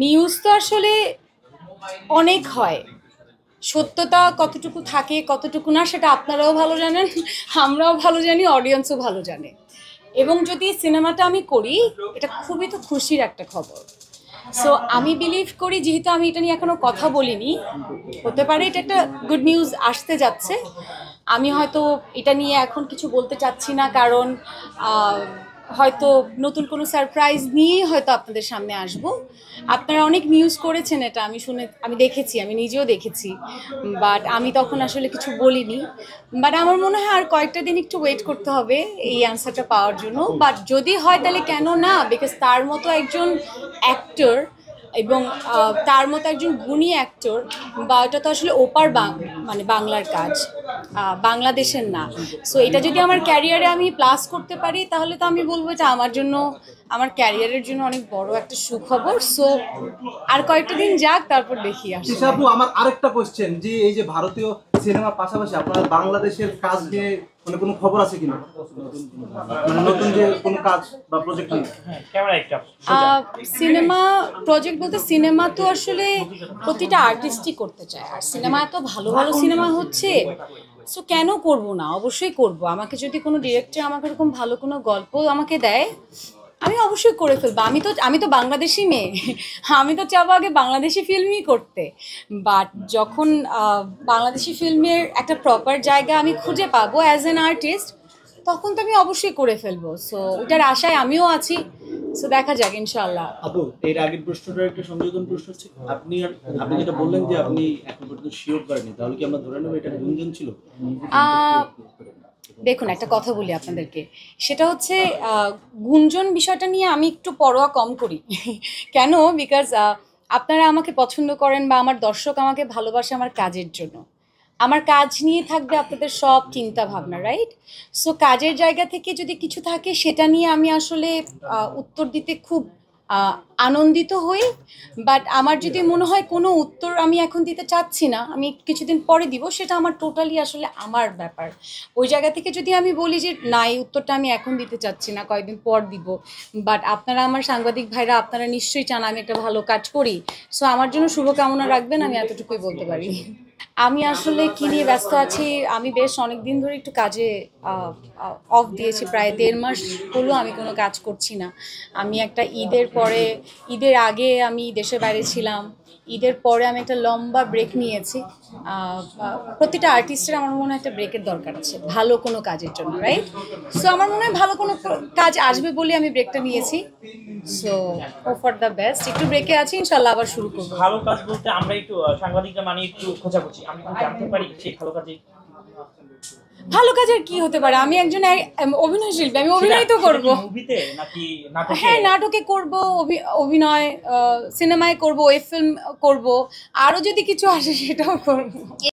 News তো আসলে অনেক হয়, সত্যতা কতটুকু থাকে কতটুকু না সেটা আপনারাও ভালো জানেন, আমরাও ভালো জানি, অডিয়েন্সও ভালো জানে। এবং যদি সিনেমাটা আমি করি, এটা খুবই তো খুশির একটা খবর। সো আমি বিলিভ করি, যেহেতু আমি এটা নিয়ে এখনো কথা বলিনি, হতে পারে এটা একটা গুড নিউজ আসতে যাচ্ছে। আমি হয়তো এটা নিয়ে এখন কিছু বলতে চাচ্ছি না, কারণ হয়তো নতুন কোনো সারপ্রাইজ নিয়েই হয়তো আপনাদের সামনে আসব। আপনারা অনেক নিউজ করেছেন, এটা আমি দেখেছি, আমি নিজেও দেখেছি, বাট আমি তখন আসলে কিছু বলিনি। বাট আমার মনে হয় আর কয়েকটা দিন একটু ওয়েট করতে হবে এই অ্যান্সারটা পাওয়ার জন্য। বাট যদি হয় তাহলে কেন না, বিকজ তার মতো একজন অ্যাক্টর এবং তার মতো একজন গুণী অ্যাক্টর, বা এটা তো আসলে মানে বাংলার কাজ, বাংলাদেশের না। সো এটা যদি আমার ক্যারিয়ারে আমি প্লাস করতে পারি, তাহলে তো আমি বলবো এটা আমার জন্য, আমার ক্যারিয়ারের জন্য অনেক বড় একটা সুখবর। সো আর কয়েকটা দিন যাক, তারপর দেখি। আসলে আপু, আমার আরেকটা কোশ্চেন, যে এই যে ভারতীয় সিনেমার পাশাপাশি আপনার বাংলাদেশের কাজ নিয়ে মানে কোনো খবর আছে কিনা, মানে নতুন যে কোনো কাজ বা প্রজেক্ট নিয়ে? সিনেমা প্রজেক্ট বলতে, সিনেমা তো আসলে প্রতিটা আর্টিস্টই করতে চায়, আর সিনেমা এত ভালো ভালো সিনেমা হচ্ছে, সো কেন করব না, অবশ্যই করব। আমাকে যদি কোনো ডিরেক্টর আমাকে এরকম ভালো কোনো গল্প আমাকে দেয়, আমি অবশ্যই করে ফেলবো। আমি তো বাংলাদেশি মেয়ে, আমি তো চাবো আগে বাংলাদেশি ফিল্মই করতে। বাট যখন বাংলাদেশি ফিল্মের একটা প্রপার জায়গা আমি খুঁজে পাবো অ্যাজ অ্যান আর্টিস্ট, তখন তো আমি অবশ্যই করে ফেলবো। সো ওটার আশায় আমিও আছি। সো দেখা যাক ইনশাআল্লাহ। আপু, এর আগের প্রশ্নটা একটা সংযোজন প্রশ্ন হচ্ছে, আপনি যেটা বললেন যে আপনি এখন পর্যন্ত শিওর করেননি, তাহলে কি আমরা ধরে নেব এটা গুঞ্জন ছিল? দেখুন, একটা কথা বলি আপনাদেরকে, সেটা হচ্ছে গুঞ্জন বিষয়টা নিয়ে আমি একটু পরোয়া কম করি। কেন? বিকজ আপনারা আমাকে পছন্দ করেন, বা আমার দর্শক আমাকে ভালোবাসে আমার কাজের জন্য। আমার কাজ নিয়ে থাকবে আপনাদের সব চিন্তা ভাবনা, রাইট? সো কাজের জায়গা থেকে যদি কিছু থাকে, সেটা নিয়ে আমি আসলে উত্তর দিতে খুব আনন্দিত হই। বাট আমার যদি মনে হয় কোনো উত্তর আমি এখন দিতে চাচ্ছি না, আমি কিছুদিন পরে দিব, সেটা আমার টোটালি আসলে আমার ব্যাপার। ওই জায়গা থেকে যদি আমি বলি যে না, এই উত্তরটা আমি এখন দিতে চাচ্ছি না, কয়েকদিন পর দিব, বাট আপনারা আমার সাংবাদিক ভাইরা, আপনারা নিশ্চয়ই চান আমি একটা ভালো কাজ করি। সো আমার জন্য শুভকামনা রাখবেন, আমি এতটুকুই বলতে পারি। আমি আসলে কি নিয়ে ব্যস্ত আছি, আমি বেশ অনেক দিন ধরে একটু কাজে অফ দিয়েছি, প্রায় 1.5 মাস হলো আমি কোনো কাজ করছি না। আমি একটা ঈদের আগে আমি দেশের বাইরে ছিলাম, ঈদের পরে আমি একটা লম্বা ব্রেক নিয়েছি। প্রতিটা আর্টিস্টের আমার মনে হয় একটা ব্রেকের দরকার আছে ভালো কোনো কাজের জন্য, রাইট? সো আমার মনে হয় ভালো কোনো কাজ আসবে বলে আমি ব্রেকটা নিয়েছি। So hope for the best, একটু ব্রেকে আছি, ইনশাল্লাহ আবার শুরু করবো। ভালো কাজ বলতে আমরা একটু সাংবাদিকরা মানে একটু খোঁজাখুঁজি, আমি জানতে পারি সেই ভালো কাজে ভালো কাজের কি হতে পারে? আমি একজন অভিনয় শিল্পী, আমি অভিনয় তো করবো। মুভিতে নাকি নাটকে? হ্যাঁ, নাটকে করব, অভিনয়, সিনেমায় করব, ওয়েব ফিল্ম করব, আরো যদি কিছু আসে সেটাও করব।